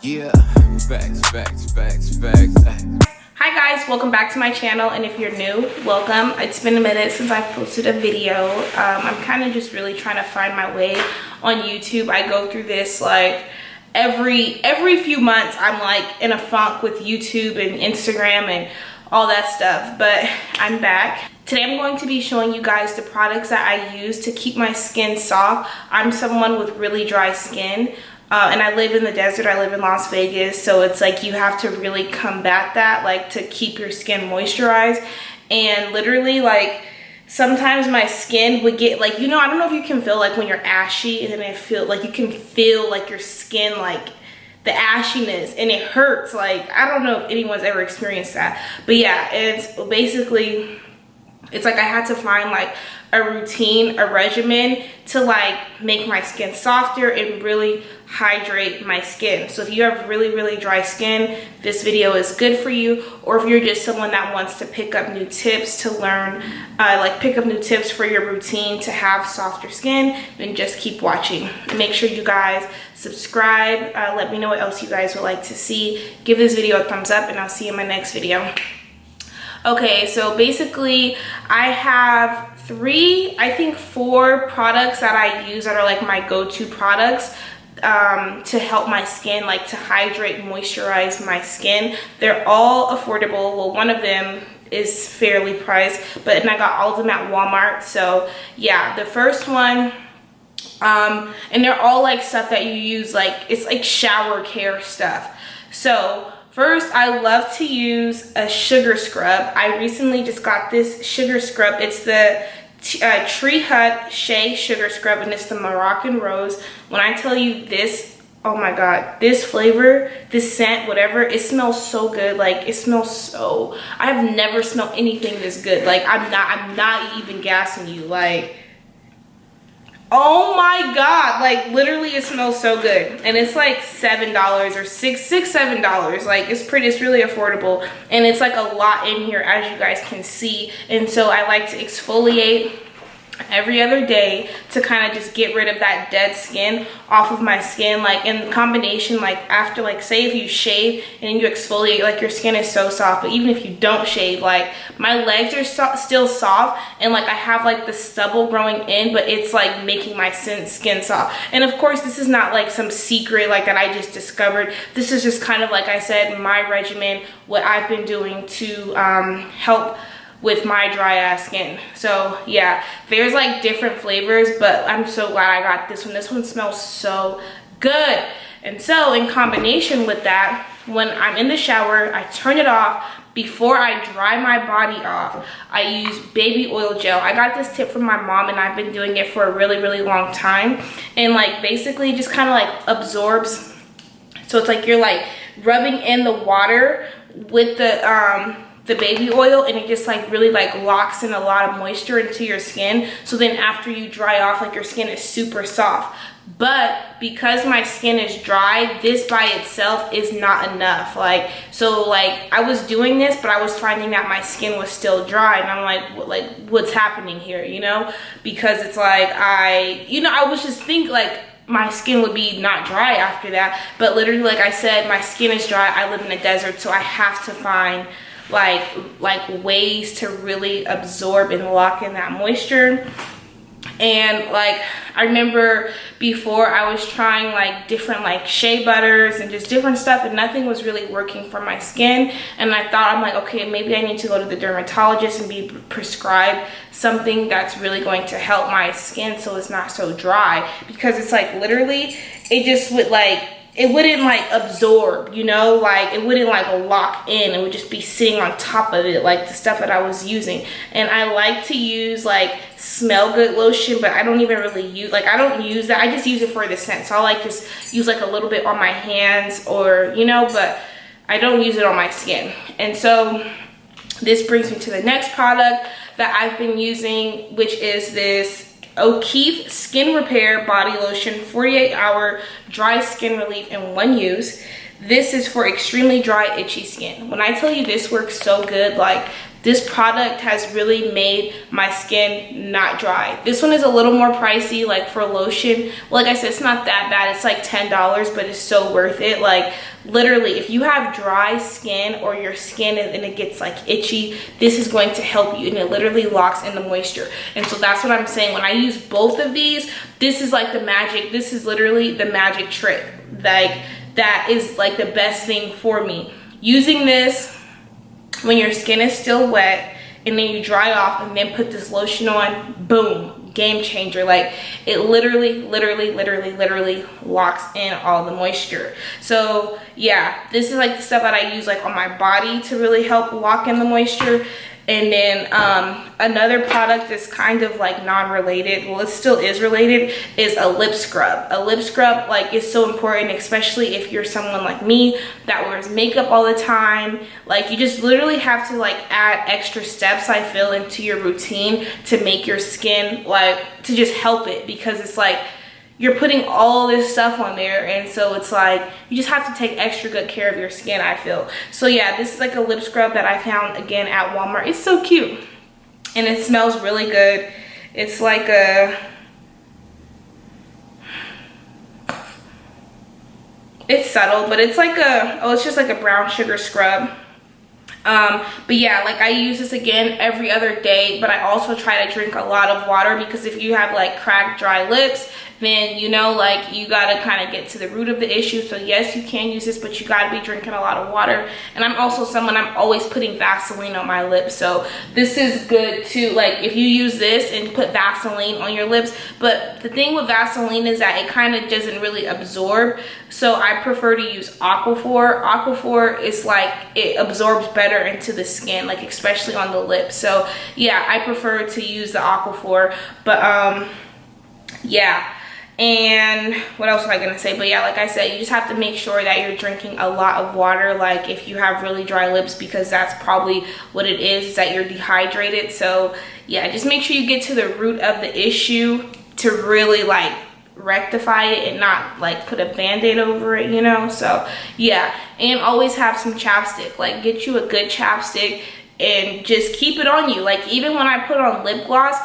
Yeah, facts. Hi guys, welcome back to my channel, and if you're new, welcome. It's been a minute since I've posted a video. I'm kind of just really trying to find my way on YouTube. I go through this like every few months. I'm like in a funk with YouTube and Instagram and all that stuff, but I'm back. Today I'm going to be showing you guys the products that I use to keep my skin soft. I'm someone with really dry skin. And I live in the desert. I live in Las Vegas, so it's like you have to really combat that, like, to keep your skin moisturized. And literally, like, sometimes my skin would get like, you know, I don't know if you can feel like when you're ashy and then it feel like you can feel like your skin, like the ashiness, and it hurts. Like, I don't know if anyone's ever experienced that, but yeah, it's basically, it's like I had to find like a routine, a regimen to like make my skin softer and really hydrate my skin. So if you have really dry skin, this video is good for you. Or if you're just someone that wants to pick up new tips to learn, pick up new tips for your routine to have softer skin, then just keep watching. Make sure you guys subscribe. Let me know what else you guys would like to see. Give this video a thumbs up, and I'll see you in my next video. Okay, so basically I have four products that I use that are like my go-to products to help my skin, like to hydrate, moisturize my skin. They're all affordable. Well, one of them is fairly priced, and I got all of them at Walmart. So yeah, the first one, and they're all like stuff that you use, like it's like shower care stuff. So first, I love to use a sugar scrub. I recently just got this sugar scrub. It's the Tree Hut Shea Sugar Scrub, and it's the Moroccan Rose. When I tell you this, oh my god, this flavor, this scent, whatever, it smells so good. Like, it smells so, I've never smelled anything this good. Like, I'm not even gassing you. Like, oh my god, like literally it smells so good. And it's like $7 or $7. Like, it's really affordable, and it's like a lot in here, as you guys can see. And so I like to exfoliate every other day to kind of just get rid of that dead skin off of my skin. Like, in combination, like after, like, say if you shave and you exfoliate, like your skin is so soft. But even if you don't shave, like my legs are still soft, and like I have like the stubble growing in, but it's like making my skin soft. And of course, this is not like some secret like that I just discovered. This is just kind of, like I said, my regimen, what I've been doing to help with my dry ass skin. So yeah, there's like different flavors, but I'm so glad I got this one. This one smells so good. And so in combination with that, when I'm in the shower, I turn it off. Before I dry my body off, I use baby oil gel. I got this tip from my mom, and I've been doing it for a really long time. And like basically just kind of like absorbs. So it's like you're like rubbing in the water with the baby oil, and it just like really like locks in a lot of moisture into your skin. So then after you dry off, like your skin is super soft. But because my skin is dry, this by itself is not enough. Like, so like I was doing this, but I was finding that my skin was still dry, and I'm like what's happening here, you know? Because it's like I was just thinking like my skin would be not dry after that, but literally, like I said, my skin is dry. I live in a desert, so I have to find like ways to really absorb and lock in that moisture. And like I remember before I was trying like different like shea butters and just different stuff, and nothing was really working for my skin. And I thought, I'm like, okay, maybe I need to go to the dermatologist and be prescribed something that's really going to help my skin so it's not so dry. Because it's like literally it just would like, it wouldn't like absorb, you know, like it wouldn't like lock in. It would just be sitting on top of it, like the stuff that I was using. And I like to use like smell good lotion, but I don't even really use, like I don't use that. I just use it for the scent. So I like just use like a little bit on my hands, or, you know, but I don't use it on my skin. And so this brings me to the next product that I've been using, which is this O'Keefe Skin Repair Body Lotion 48-hour dry skin relief in one use. This is for extremely dry, itchy skin. When I tell you this works so good, like this product has really made my skin not dry. This one is a little more pricey, like for lotion. Like I said, it's not that bad. It's like $10, but it's so worth it. Like literally, if you have dry skin or your skin and it gets like itchy, this is going to help you, and it literally locks in the moisture. And so that's what I'm saying. When I use both of these, this is like the magic. This is literally the magic trick. Like that is like the best thing for me. Using this when your skin is still wet, and then you dry off and then put this lotion on, boom, game changer. Like it literally locks in all the moisture. So yeah, this is like the stuff that I use like on my body to really help lock in the moisture. And then another product that's kind of like non-related, well, it still is related, is a lip scrub. A lip scrub like is so important, especially if you're someone like me that wears makeup all the time. Like you just literally have to like add extra steps, I feel, into your routine to make your skin like to just help it, because it's like you're putting all this stuff on there, and so it's like you just have to take extra good care of your skin, I feel. So yeah, this is like a lip scrub that I found again at Walmart. It's so cute and it smells really good. It's like it's subtle, but it's like it's just like a brown sugar scrub. But yeah, like I use this again every other day, but I also try to drink a lot of water, because if you have like cracked, dry lips, then you know, like you gotta kind of get to the root of the issue. So yes, you can use this, but you gotta be drinking a lot of water. And I'm also someone, I'm always putting Vaseline on my lips, so this is good too. Like if you use this and put Vaseline on your lips, but the thing with Vaseline is that it kind of doesn't really absorb, so I prefer to use Aquaphor. Aquaphor is like, it absorbs better into the skin, like especially on the lips. So yeah, I prefer to use the Aquaphor. But yeah, and what else am I gonna say? But yeah, like I said, you just have to make sure that you're drinking a lot of water, like if you have really dry lips, because that's probably what it is that you're dehydrated. So yeah, just make sure you get to the root of the issue to really like rectify it and not like put a band-aid over it, you know. So yeah, and always have some chapstick. Like get you a good chapstick and just keep it on you. Like even when I put on lip gloss,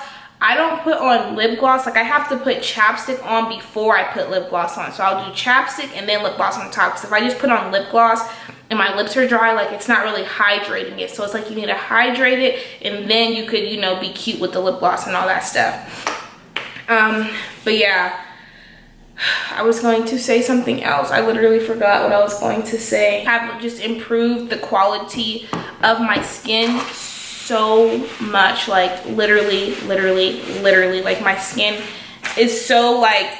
I don't put on lip gloss, like I have to put chapstick on before I put lip gloss on. So I'll do chapstick and then lip gloss on top, because if I just put on lip gloss and my lips are dry, like it's not really hydrating it. So it's like you need to hydrate it, and then you could, you know, be cute with the lip gloss and all that stuff. But yeah, I was going to say something else. I literally forgot what I was going to say. I've just improved the quality of my skin so much. Like literally like my skin is so like,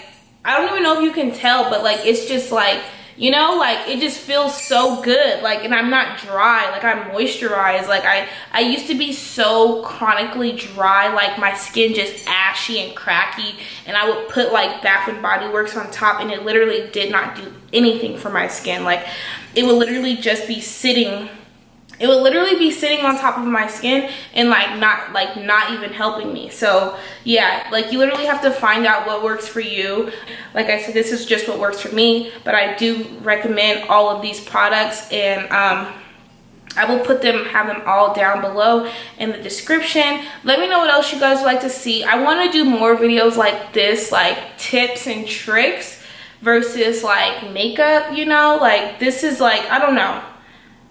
I don't even know if you can tell, but like it's just like, you know, like it just feels so good. Like, and I'm not dry, like I'm moisturized. Like I used to be so chronically dry, like my skin just ashy and cracky, and I would put like Bath and Body Works on top, and it literally did not do anything for my skin. Like it would literally just be sitting, it would literally be sitting on top of my skin and like not even helping me. So yeah, like you literally have to find out what works for you. Like I said, this is just what works for me, but I do recommend all of these products, and I will have them all down below in the description. Let me know what else you guys would like to see. I want to do more videos like this, like tips and tricks versus like makeup, you know. Like this is like, I don't know.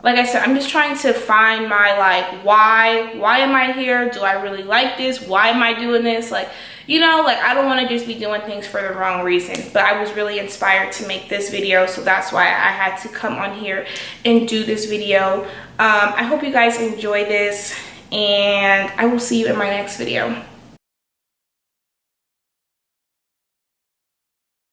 Like I said, I'm just trying to find my like why am I here? Do I really like this? Why am I doing this? Like, you know, like I don't want to just be doing things for the wrong reason. But I was really inspired to make this video, so that's why I had to come on here and do this video. I hope you guys enjoy this, and I will see you in my next video.